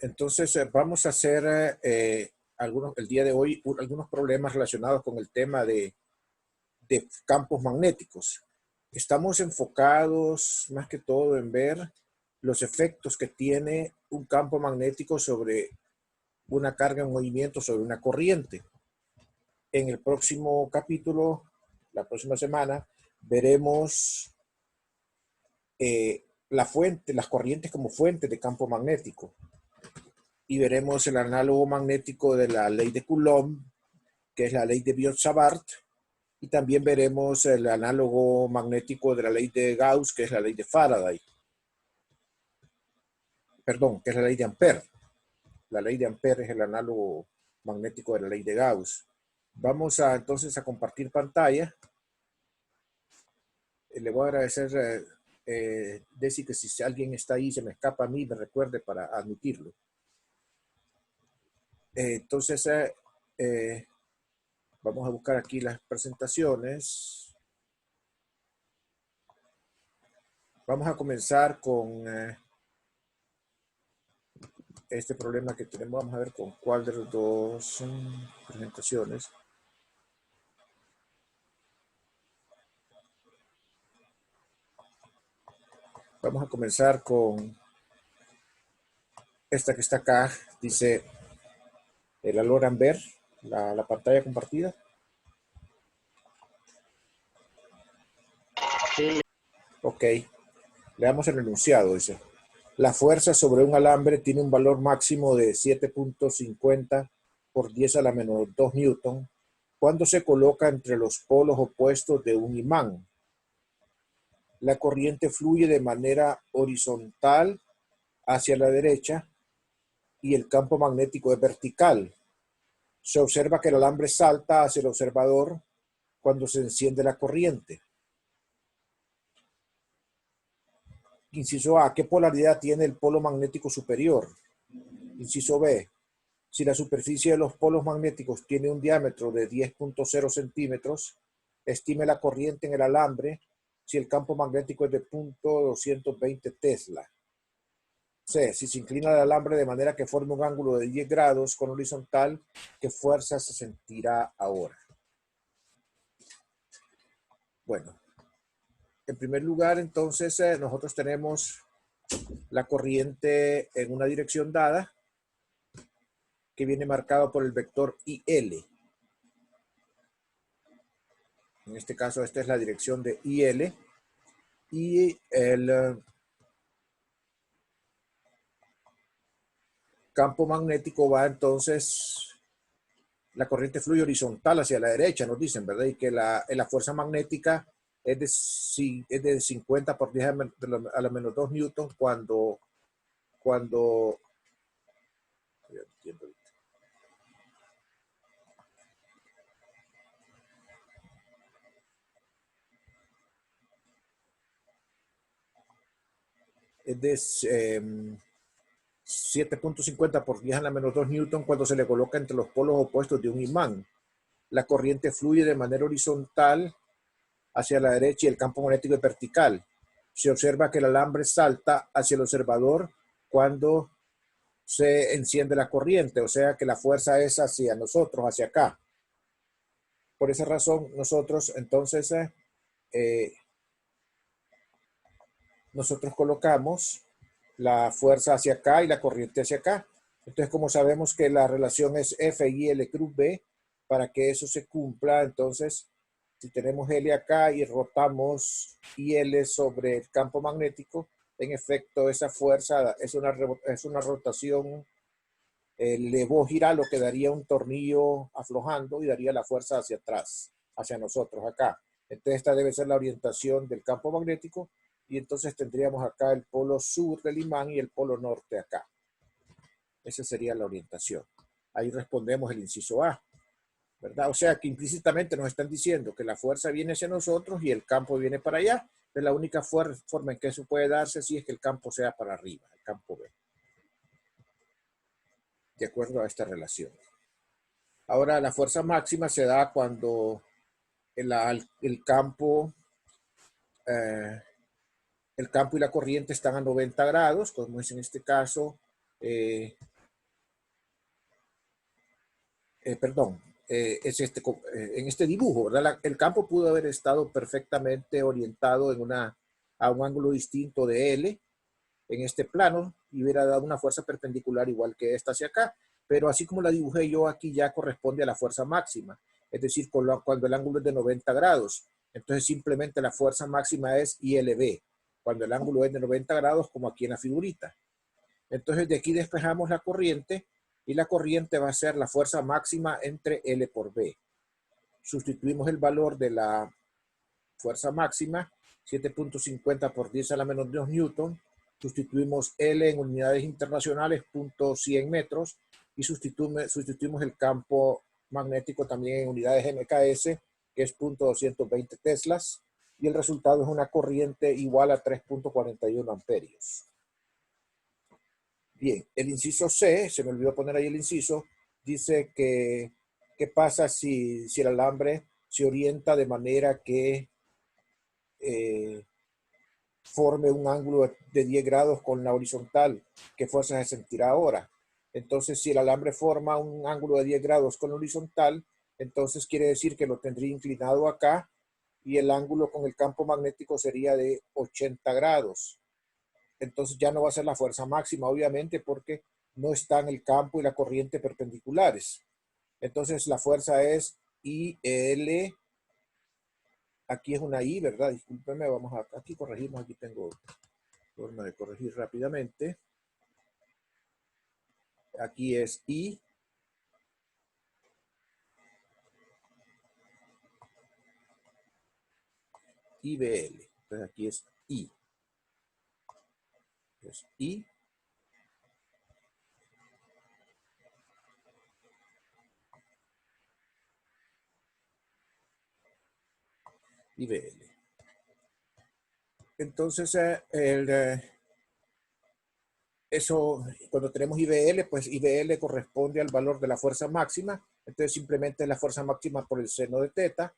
Entonces, vamos a hacer el día de hoy algunos problemas relacionados con el tema de campos magnéticos. Estamos enfocados más que todo en ver los efectos que tiene un campo magnético sobre una carga en movimiento, sobre una corriente. En el próximo capítulo, la próxima semana, veremos las corrientes como fuente de campo magnético. Y veremos el análogo magnético de la ley de Coulomb, que es la ley de Biot-Savart, y también veremos el análogo magnético de la ley de Gauss, que es la ley de Faraday. Perdón, que es la ley de Ampère. La ley de Ampère es el análogo magnético de la ley de Gauss. Vamos entonces a compartir pantalla. Le voy a agradecer, Desi, que si alguien está ahí, se me escapa a mí, me recuerde para admitirlo. Entonces, vamos a buscar aquí las presentaciones. Vamos a comenzar con este problema que tenemos. Vamos a ver con cuál de las dos presentaciones. Vamos a comenzar con esta que está acá. Dice la logran ver, la pantalla compartida. Sí. Ok, leamos el enunciado. Dice: la fuerza sobre un alambre tiene un valor máximo de 7.50 por 10 a la menos 2 newton cuando se coloca entre los polos opuestos de un imán. La corriente fluye de manera horizontal hacia la derecha y el campo magnético es vertical. Se observa que el alambre salta hacia el observador cuando se enciende la corriente. Inciso A, ¿qué polaridad tiene el polo magnético superior? Inciso B, si la superficie de los polos magnéticos tiene un diámetro de 10.0 centímetros, estime la corriente en el alambre si el campo magnético es de 0.220 Tesla. C, si se inclina el alambre de manera que forme un ángulo de 10 grados con horizontal, ¿qué fuerza se sentirá ahora? Bueno, en primer lugar, entonces, nosotros tenemos la corriente en una dirección dada que viene marcado por el vector IL. En este caso, esta es la dirección de IL. Y el campo magnético va entonces, la corriente fluye horizontal hacia la derecha, nos dicen, ¿verdad? Y que la fuerza magnética es de 50 por 10 a la menos 2 newton cuando es de 7.50 por 10 a la menos 2 newton cuando se le coloca entre los polos opuestos de un imán. La corriente fluye de manera horizontal hacia la derecha y el campo magnético es vertical. Se observa que el alambre salta hacia el observador cuando se enciende la corriente, o sea que la fuerza es hacia nosotros, hacia acá. Por esa razón, nosotros entonces nosotros colocamos la fuerza hacia acá y la corriente hacia acá. Entonces, como sabemos que la relación es F y L cruz B, para que eso se cumpla, entonces, si tenemos L acá y rotamos IL sobre el campo magnético, en efecto, esa fuerza es una rotación, le voy a girar lo que daría un tornillo aflojando y daría la fuerza hacia atrás, hacia nosotros acá. Entonces, esta debe ser la orientación del campo magnético. Y entonces tendríamos acá el polo sur del imán y el polo norte acá. Esa sería la orientación. Ahí respondemos el inciso A, ¿verdad? O sea que implícitamente nos están diciendo que la fuerza viene hacia nosotros y el campo viene para allá. Es la única forma en que eso puede darse si es que el campo sea para arriba, el campo B. De acuerdo a esta relación. Ahora, la fuerza máxima se da cuando el campo y la corriente están a 90 grados, como es en este caso, perdón, en este dibujo, ¿verdad? El campo pudo haber estado perfectamente orientado a un ángulo distinto de L en este plano y hubiera dado una fuerza perpendicular igual que esta hacia acá. Pero así como la dibujé yo aquí ya corresponde a la fuerza máxima, es decir, cuando el ángulo es de 90 grados. Entonces simplemente la fuerza máxima es ILB, cuando el ángulo es de 90 grados como aquí en la figurita. Entonces de aquí despejamos la corriente y la corriente va a ser la fuerza máxima entre L por B. Sustituimos el valor de la fuerza máxima, 7.50 por 10 a la menos 2 newton. Sustituimos L en unidades internacionales, 0.100 metros, y sustituimos el campo magnético también en unidades MKS, que es 0.220 teslas, y el resultado es una corriente igual a 3.41 amperios. Bien, el inciso C, se me olvidó poner ahí el inciso, dice que qué pasa si el alambre se orienta de manera que forme un ángulo de 10 grados con la horizontal, ¿qué fuerza se sentirá ahora? Entonces, si el alambre forma un ángulo de 10 grados con la horizontal, entonces quiere decir que lo tendría inclinado acá y el ángulo con el campo magnético sería de 80 grados. Entonces ya no va a ser la fuerza máxima, obviamente, porque no están el campo y la corriente perpendiculares. Entonces la fuerza es IL. Aquí es una I, ¿verdad? Discúlpenme, vamos a aquí corregimos. Aquí tengo forma de corregir rápidamente. Aquí es I. IBL. Entonces aquí es I. Entonces I. IBL. Entonces, eso, cuando tenemos IBL, pues IBL corresponde al valor de la fuerza máxima. Entonces simplemente es la fuerza máxima por el seno de teta.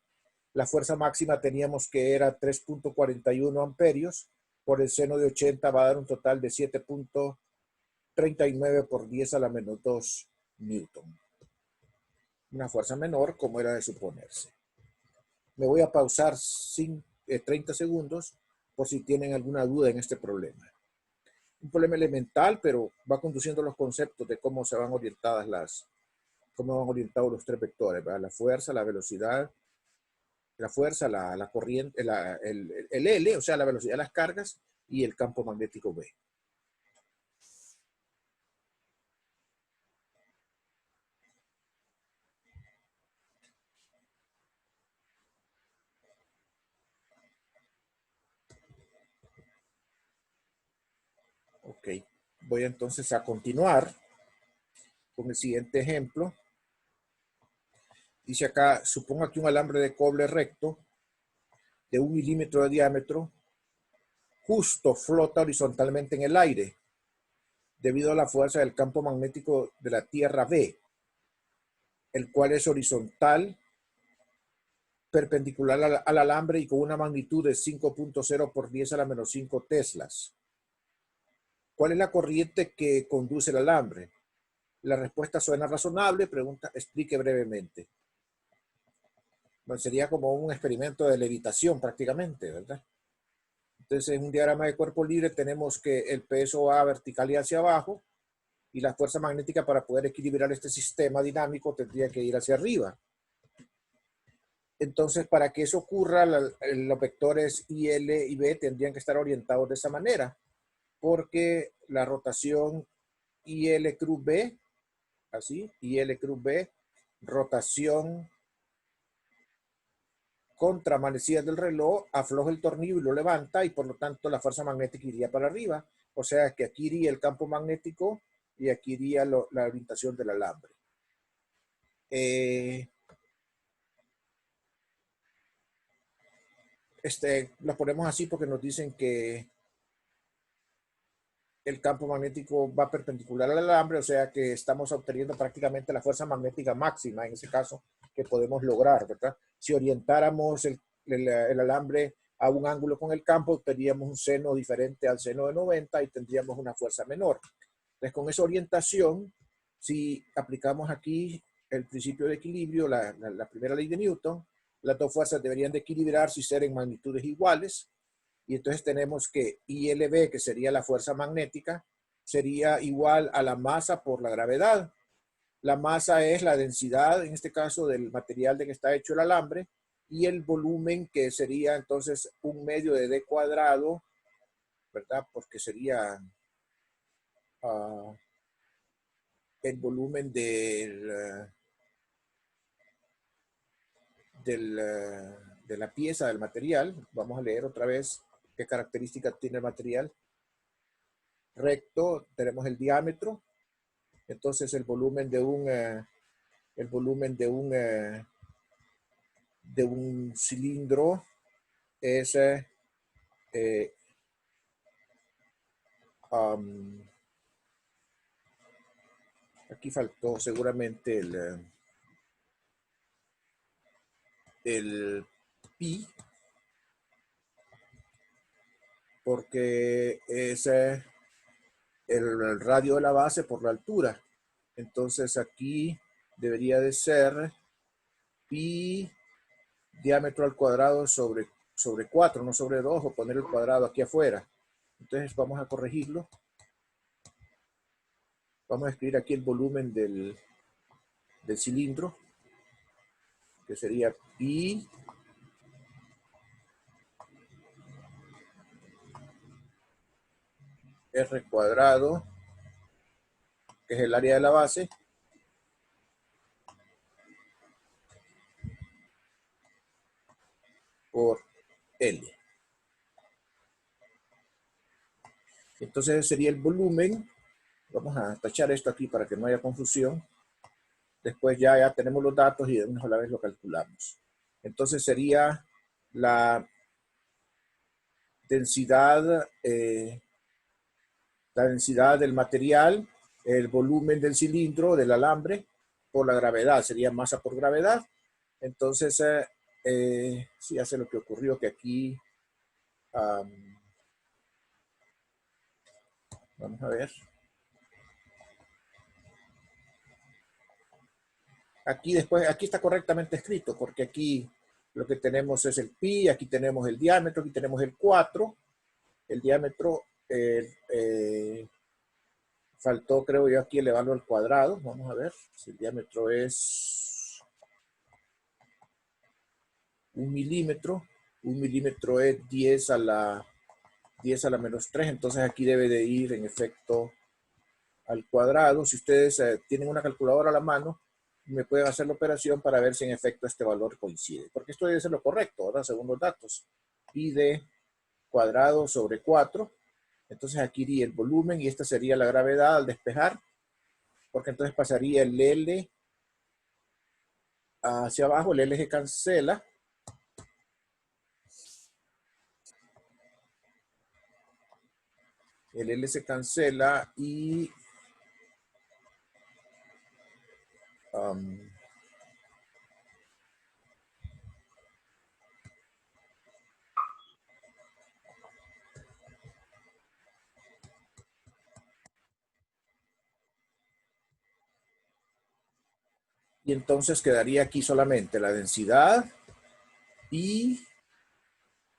La fuerza máxima teníamos que era 3.41 amperios. Por el seno de 80 va a dar un total de 7.39 por 10 a la menos 2 newton. Una fuerza menor como era de suponerse. Me voy a pausar 30 segundos por si tienen alguna duda en este problema. Un problema elemental, pero va conduciendo los conceptos de cómo se van orientados los tres vectores, ¿verdad? La fuerza, la velocidad, la corriente, el L, o sea, la velocidad de las cargas, y el campo magnético B. Ok, voy entonces a continuar con el siguiente ejemplo. Dice acá, suponga que un alambre de cobre recto de 1 milímetro de diámetro justo flota horizontalmente en el aire debido a la fuerza del campo magnético de la Tierra B, el cual es horizontal, perpendicular al alambre y con una magnitud de 5.0 por 10 a la menos 5 teslas. ¿Cuál es la corriente que conduce el alambre? La respuesta suena razonable, pregunta, explique brevemente. Bueno, sería como un experimento de levitación prácticamente, ¿verdad? Entonces, en un diagrama de cuerpo libre tenemos que el peso va vertical y hacia abajo y la fuerza magnética para poder equilibrar este sistema dinámico tendría que ir hacia arriba. Entonces, para que eso ocurra, los vectores IL y B tendrían que estar orientados de esa manera, porque la rotación IL cruz B, así, IL cruz B, rotación contra manecillas del reloj, afloja el tornillo y lo levanta y por lo tanto la fuerza magnética iría para arriba. O sea que aquí iría el campo magnético y aquí iría la orientación del alambre. Lo ponemos así porque nos dicen que el campo magnético va perpendicular al alambre, o sea que estamos obteniendo prácticamente la fuerza magnética máxima, en ese caso, que podemos lograr, ¿verdad? Si orientáramos el alambre a un ángulo con el campo, obtendríamos un seno diferente al seno de 90 y tendríamos una fuerza menor. Entonces, con esa orientación, si aplicamos aquí el principio de equilibrio, la primera ley de Newton. Las dos fuerzas deberían de equilibrarse y ser en magnitudes iguales. Y entonces tenemos que ILB, que sería la fuerza magnética, sería igual a la masa por la gravedad. La masa es la densidad, en este caso, del material de que está hecho el alambre, y el volumen, que sería entonces un medio de D cuadrado, ¿verdad? Porque sería el volumen de la pieza del material. Vamos a leer otra vez qué características tiene el material. Recto, tenemos el diámetro. Entonces el volumen de un cilindro es aquí faltó seguramente el pi, porque es el radio de la base por la altura. Entonces aquí debería de ser pi diámetro al cuadrado sobre 4, no sobre 2, o poner el cuadrado aquí afuera. Entonces vamos a corregirlo. Vamos a escribir aquí el volumen del cilindro, que sería pi r cuadrado, que es el área de la base, por L. Entonces ese sería el volumen. Vamos a tachar esto aquí para que no haya confusión. Después ya tenemos los datos y de una sola vez lo calculamos. Entonces sería la densidad del material, el volumen del cilindro, del alambre, por la gravedad. Sería masa por gravedad. Entonces, sí hace lo que ocurrió, que aquí, vamos a ver. Aquí después, aquí está correctamente escrito, porque aquí lo que tenemos es el pi, aquí tenemos el diámetro, aquí tenemos el 4. El diámetro, faltó, creo yo, aquí elevarlo al cuadrado. Vamos a ver si el diámetro es 1 milímetro. 1 milímetro es 10 a la menos 3. Entonces aquí debe de ir en efecto al cuadrado. Si ustedes tienen una calculadora a la mano, me pueden hacer la operación para ver si en efecto este valor coincide. Porque esto debe ser lo correcto, ¿verdad? Según los datos. Pi de cuadrado sobre 4. Entonces aquí iría el volumen y esta sería la gravedad al despejar. Porque entonces pasaría el L hacia abajo, el L se cancela. El L se cancela y entonces quedaría aquí solamente la densidad y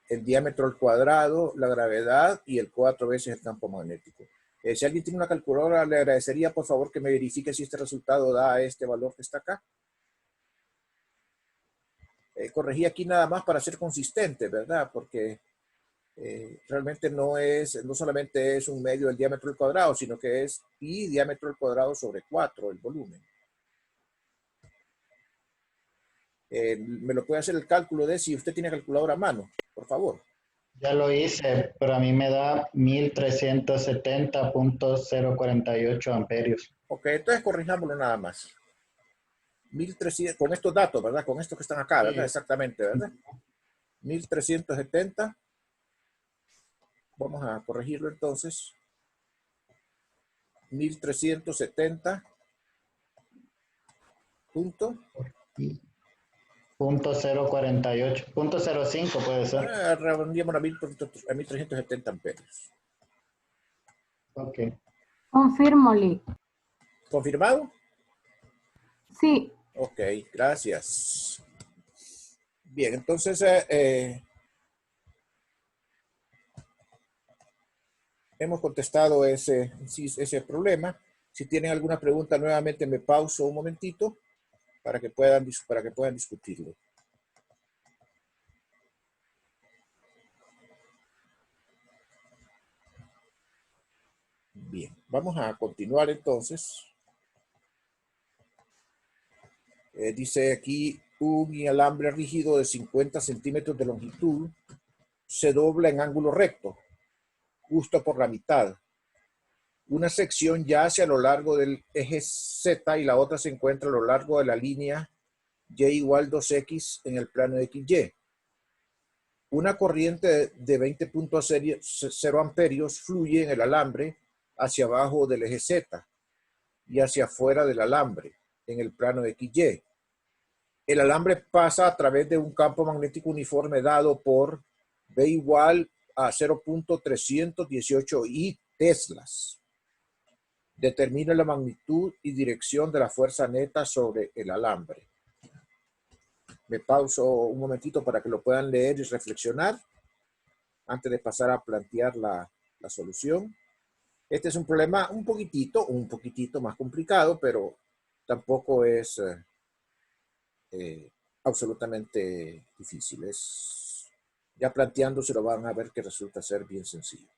el diámetro al cuadrado, la gravedad y el 4 veces el campo magnético. Si alguien tiene una calculadora, le agradecería por favor que me verifique si este resultado da este valor que está acá. Corregí aquí nada más para ser consistente, ¿verdad? Porque realmente no solamente es un medio del diámetro al cuadrado, sino que es pi diámetro al cuadrado sobre 4 el volumen. Me lo puede hacer el cálculo de si usted tiene calculadora a mano, por favor. Ya lo hice, pero a mí me da 1370.048 amperios. Ok, entonces corrijámoslo nada más. 1300, con estos datos, ¿verdad? Con estos que están acá, ¿verdad? Sí. Exactamente, ¿verdad? 1370. Vamos a corregirlo entonces. 1370. Punto. Punto 048, punto 05 puede ser. Redondeamos a 1370 amperios. Ok. Confirmo, Lee. ¿Confirmado? Sí. Ok, gracias. Bien, entonces hemos contestado ese problema. Si tienen alguna pregunta, nuevamente me pauso un momentito para que puedan discutirlo. Bien, vamos a continuar entonces. Dice aquí, un alambre rígido de 50 centímetros de longitud se dobla en ángulo recto, justo por la mitad. Una sección yace a lo largo del eje Z y la otra se encuentra a lo largo de la línea Y igual 2X en el plano XY. Una corriente de 20.0 amperios fluye en el alambre hacia abajo del eje Z y hacia afuera del alambre en el plano XY. El alambre pasa a través de un campo magnético uniforme dado por B igual a 0.318 I teslas. Determina la magnitud y dirección de la fuerza neta sobre el alambre. Me pauso un momentito para que lo puedan leer y reflexionar antes de pasar a plantear la solución. Este es un problema un poquitito más complicado, pero tampoco es absolutamente difícil. Ya planteándose lo van a ver que resulta ser bien sencillo.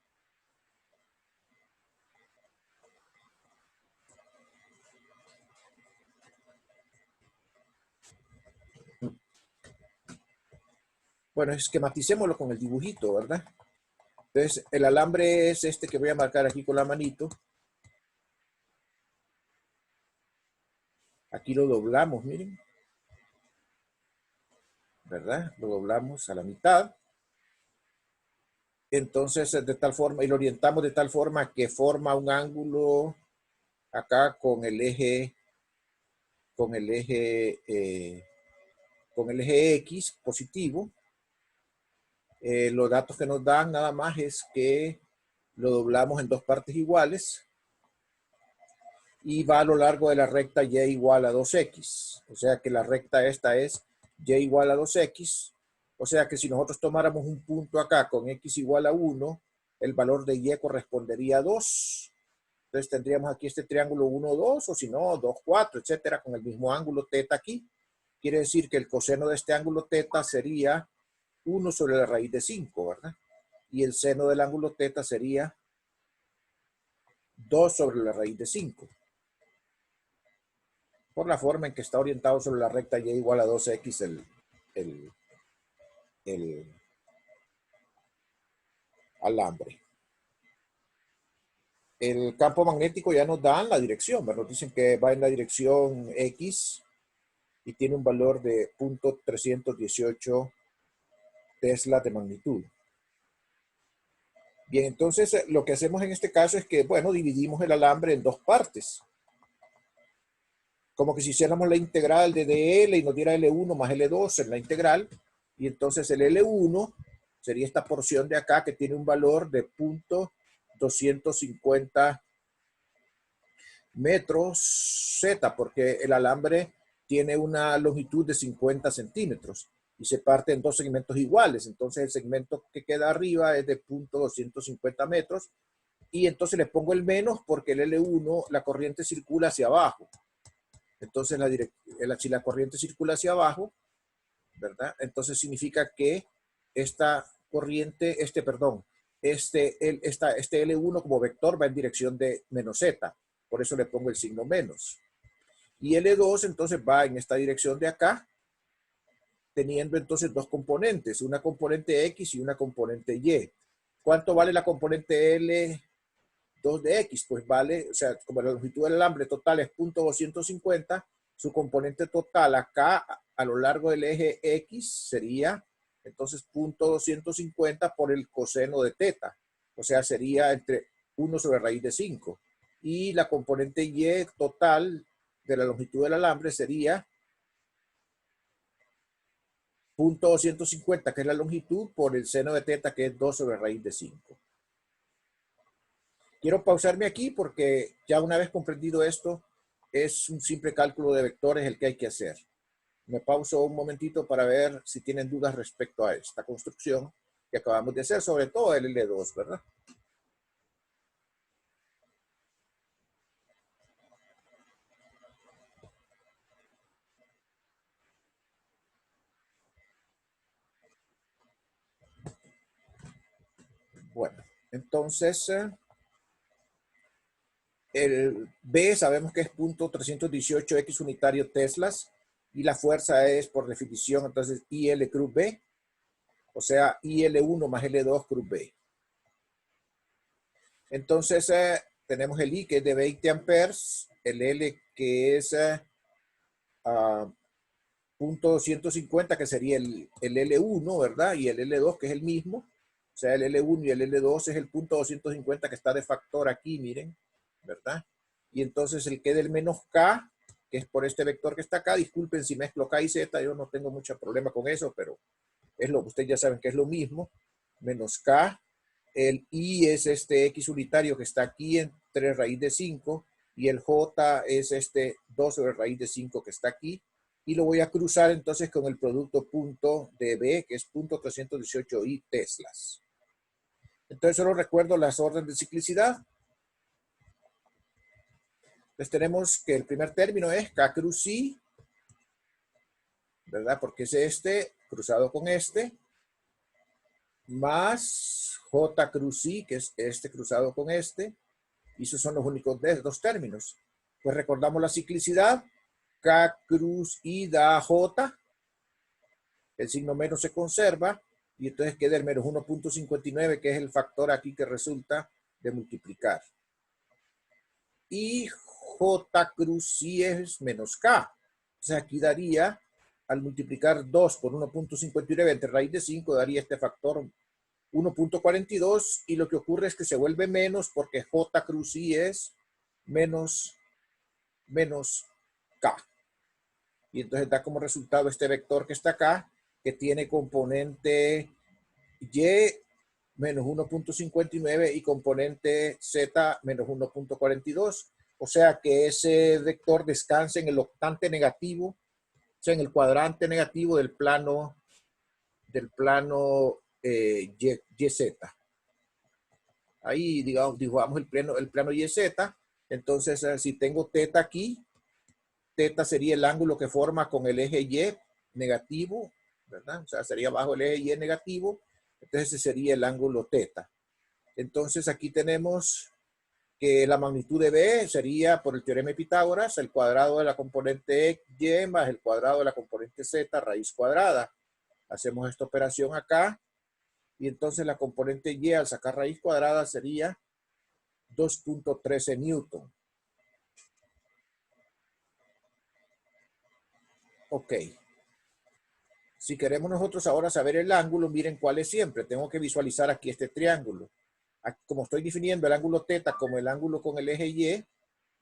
Bueno, esquematicémoslo con el dibujito, ¿verdad? Entonces, el alambre es este que voy a marcar aquí con la manito. Aquí lo doblamos, miren. ¿Verdad? Lo doblamos a la mitad. Entonces, de tal forma, y lo orientamos de tal forma que forma un ángulo acá con el eje X positivo. Los datos que nos dan nada más es que lo doblamos en dos partes iguales y va a lo largo de la recta Y igual a 2X. O sea que la recta esta es Y igual a 2X. O sea que si nosotros tomáramos un punto acá con X igual a 1, el valor de Y correspondería a 2. Entonces tendríamos aquí este triángulo 1, 2, o si no, 2, 4, etcétera, con el mismo ángulo θ aquí. Quiere decir que el coseno de este ángulo θ sería 1 sobre la raíz de 5, ¿verdad? Y el seno del ángulo θ sería 2 sobre la raíz de 5. Por la forma en que está orientado sobre la recta Y igual a 2X el alambre. El campo magnético ya nos da la dirección, ¿verdad? Nos dicen que va en la dirección X y tiene un valor de 0.318 tesla de magnitud. Bien, entonces lo que hacemos en este caso es que, bueno, dividimos el alambre en dos partes. Como que si hiciéramos la integral de dl y nos diera L1 más L2 en la integral, y entonces el L1 sería esta porción de acá que tiene un valor de 0.250 metros Z, porque el alambre tiene una longitud de 50 centímetros y se parte en dos segmentos iguales. Entonces el segmento que queda arriba es de 0.250 metros y entonces le pongo el menos porque el L1, la corriente circula hacia abajo. Entonces si la corriente circula hacia abajo, ¿verdad? Entonces significa que esta corriente, este L1 como vector va en dirección de menos Z. Por eso le pongo el signo menos. Y L2 entonces va en esta dirección de acá, teniendo entonces dos componentes, una componente X y una componente Y. ¿Cuánto vale la componente L2 de X? Pues vale, o sea, como la longitud del alambre total es 0.250, su componente total acá a lo largo del eje X sería entonces 0.250 por el coseno de θ. O sea, sería entre 1 sobre raíz de 5. Y la componente Y total de la longitud del alambre sería 0.250, que es la longitud, por el seno de θ, que es 2 sobre raíz de 5. Quiero pausarme aquí porque ya una vez comprendido esto, es un simple cálculo de vectores el que hay que hacer. Me pauso un momentito para ver si tienen dudas respecto a esta construcción que acabamos de hacer, sobre todo el L2, ¿verdad? Bueno, entonces el B sabemos que es .318x unitario teslas y la fuerza es por definición entonces IL cruz B, o sea IL1 más L2 cruz B. Entonces tenemos el I que es de 20 amperes, el L que es .250 que sería el L1, ¿verdad? Y el L2 que es el mismo, o sea el L1 y el L2 es el .250 que está de factor aquí, miren, ¿verdad? Y entonces el que del menos K, que es por este vector que está acá, disculpen si mezclo K y Z, yo no tengo mucho problema con eso, pero es lo que ustedes ya saben que es lo mismo, menos K, el I es este X unitario que está aquí entre raíz de 5 y el J es este 2 sobre raíz de 5 que está aquí y lo voy a cruzar entonces con el producto punto de B que es .318i teslas. Entonces solo recuerdo las órdenes de ciclicidad. Entonces tenemos que el primer término es K cruz I, ¿verdad? Porque es este cruzado con este, más J cruz I, que es este cruzado con este, y esos son los únicos dos términos. Pues recordamos la ciclicidad, K cruz I da J, el signo menos se conserva, y entonces queda el menos 1.59, que es el factor aquí que resulta de multiplicar. Y J cruz I es menos K. Entonces aquí daría, al multiplicar 2 por 1.59 entre raíz de 5, daría este factor 1.42 y lo que ocurre es que se vuelve menos porque J cruz I es menos K. Y entonces da como resultado este vector que está acá, que tiene componente Y menos 1.59 y componente Z menos 1.42. O sea que ese vector descansa en el octante negativo, o sea, en el cuadrante negativo del plano YZ. Ahí, digamos el plano YZ. Entonces, si tengo teta aquí, teta sería el ángulo que forma con el eje Y negativo, ¿verdad? O sea, sería bajo el eje Y negativo. Entonces, ese sería el ángulo teta. Entonces, aquí tenemos que la magnitud de B sería, por el teorema de Pitágoras, el cuadrado de la componente Y más el cuadrado de la componente Z raíz cuadrada. Hacemos esta operación acá. Y entonces la componente Y al sacar raíz cuadrada sería 2.13 newton. Ok. Si queremos nosotros ahora saber el ángulo, miren cuál es siempre. Tengo que visualizar aquí este triángulo. Aquí, como estoy definiendo el ángulo teta como el ángulo con el eje Y,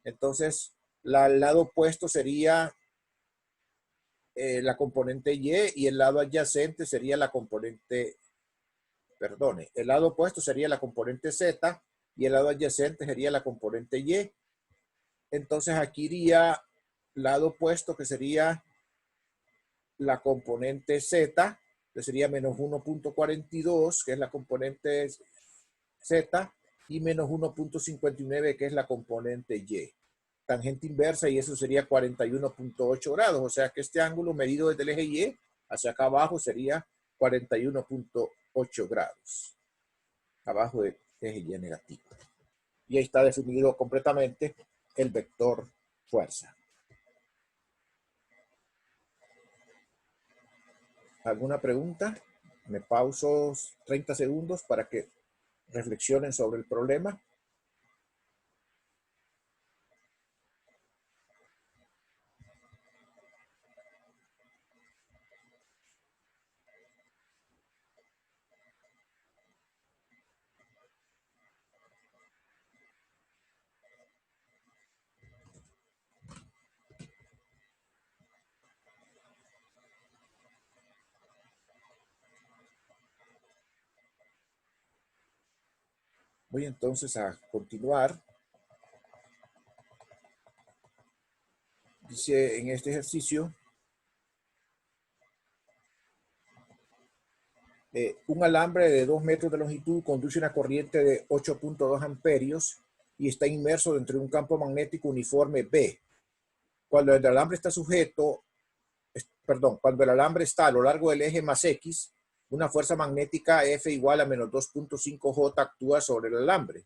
entonces el lado opuesto sería la componente Y el lado adyacente sería la componente, perdone, el lado opuesto sería la componente Z y el lado adyacente sería la componente Y. Entonces aquí iría lado opuesto que sería la componente Z, que sería menos 1.42, que es la componente Z, y menos 1.59, que es la componente Y. Tangente inversa, y eso sería 41.8 grados. O sea que este ángulo medido desde el eje Y hacia acá abajo sería 41.8 grados. Abajo del eje Y negativo. Y ahí está definido completamente el vector fuerza. ¿Alguna pregunta? Me pauso 30 segundos para que reflexionen sobre el problema. Voy entonces a continuar. Dice en este ejercicio, un alambre de 2 metros de longitud conduce una corriente de 8.2 amperios y está inmerso dentro de un campo magnético uniforme B. Cuando el alambre está cuando el alambre está a lo largo del eje más X, una fuerza magnética F igual a menos 2.5 J actúa sobre el alambre.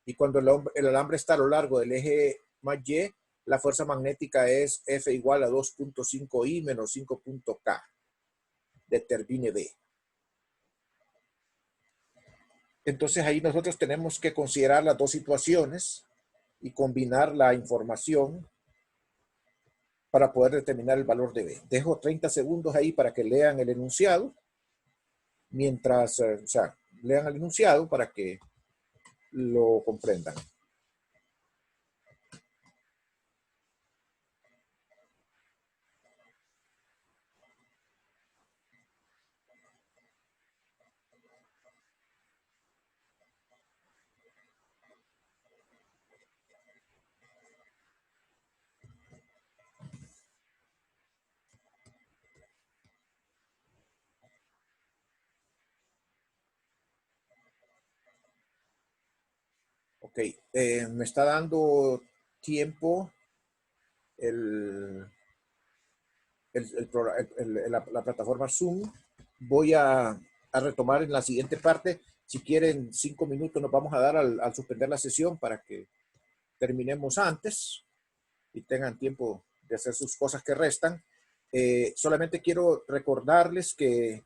Y cuando el alambre está a lo largo del eje más Y, la fuerza magnética es F igual a 2.5 I menos 5.K. Determine B. Entonces ahí nosotros tenemos que considerar las dos situaciones y combinar la información para poder determinar el valor de B. Dejo 30 segundos ahí para que lean el enunciado, mientras, lean el enunciado para que lo comprendan. Ok, me está dando tiempo la plataforma Zoom. Voy a retomar en la siguiente parte. Si quieren 5 minutos nos vamos a dar al suspender la sesión para que terminemos antes y tengan tiempo de hacer sus cosas que restan. Solamente quiero recordarles que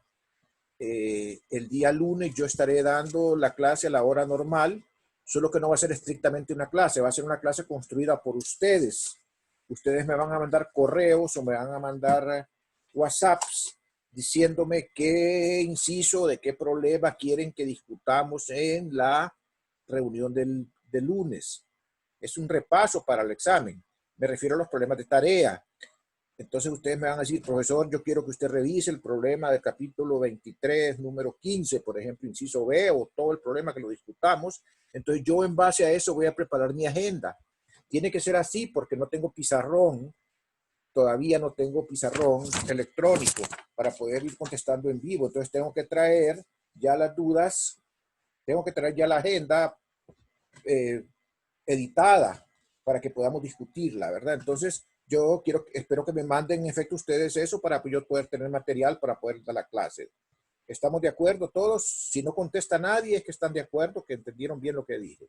el día lunes yo estaré dando la clase a la hora normal, solo que no va a ser estrictamente una clase, va a ser una clase construida por ustedes. Ustedes me van a mandar correos o me van a mandar WhatsApps diciéndome qué inciso, de qué problema quieren que discutamos en la reunión del lunes. Es un repaso para el examen. Me refiero a los problemas de tarea. Entonces ustedes me van a decir, profesor, yo quiero que usted revise el problema del capítulo 23, número 15, por ejemplo, inciso B, o todo el problema que lo discutamos. Entonces yo en base a eso voy a preparar mi agenda. Tiene que ser así porque no tengo pizarrón, todavía no tengo pizarrón electrónico para poder ir contestando en vivo. Entonces tengo que traer ya las dudas, tengo que traer ya la agenda editada para que podamos discutirla, ¿verdad? Entonces yo espero que me manden en efecto ustedes eso para yo poder tener material para poder dar la clase. ¿Estamos de acuerdo todos? Si no contesta nadie es que están de acuerdo, que entendieron bien lo que dije.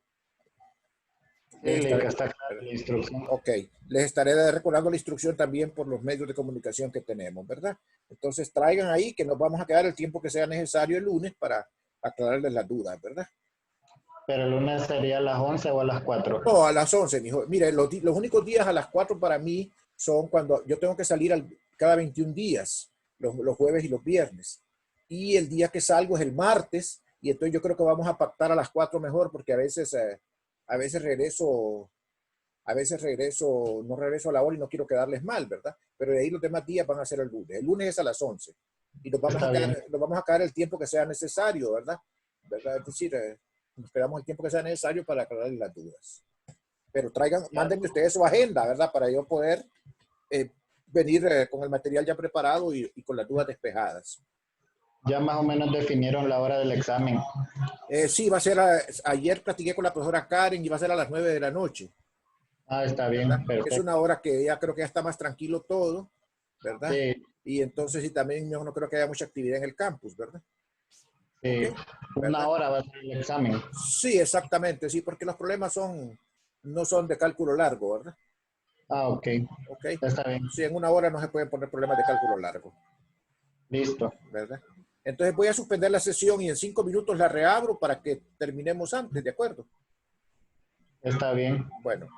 Sí, que está clara la instrucción. Ok, les estaré recordando la instrucción también por los medios de comunicación que tenemos, ¿verdad? Entonces traigan ahí que nos vamos a quedar el tiempo que sea necesario el lunes para aclararles las dudas, ¿verdad? Pero el lunes sería a las 11 o a las 4. No, a las 11, mijo. Mire, los únicos días a las 4 para mí son cuando yo tengo que salir cada 21 días, los jueves y los viernes. Y el día que salgo es el martes, y entonces yo creo que vamos a pactar a las 4 mejor, porque a veces regreso, no regreso a la hora y no quiero quedarles mal, ¿verdad? Pero de ahí los demás días van a ser el lunes. El lunes es a las 11. Y nos vamos a quedar el tiempo que sea necesario, ¿verdad? Es decir, nos esperamos el tiempo que sea necesario para aclarar las dudas. Pero mándenme ustedes su agenda, ¿verdad? Para yo poder venir con el material ya preparado y con las dudas despejadas. Ya más o menos definieron la hora del examen. Sí, va a ser, ayer platiqué con la profesora Karen y va a ser a las 9 de la noche. Ah, está bien, perfecto. Es una hora que ya creo que ya está más tranquilo todo, ¿verdad? Sí. Y entonces sí, también yo no creo que haya mucha actividad en el campus, ¿verdad? Sí. Okay, una hora va a ser el examen. Sí, exactamente, sí, porque los problemas no son de cálculo largo, ¿verdad? Ah, ok. Ok. Está bien. Sí, en una hora no se pueden poner problemas de cálculo largo. Listo. ¿Verdad? Entonces voy a suspender la sesión y en 5 minutos la reabro para que terminemos antes, ¿de acuerdo? Está bien. Bueno.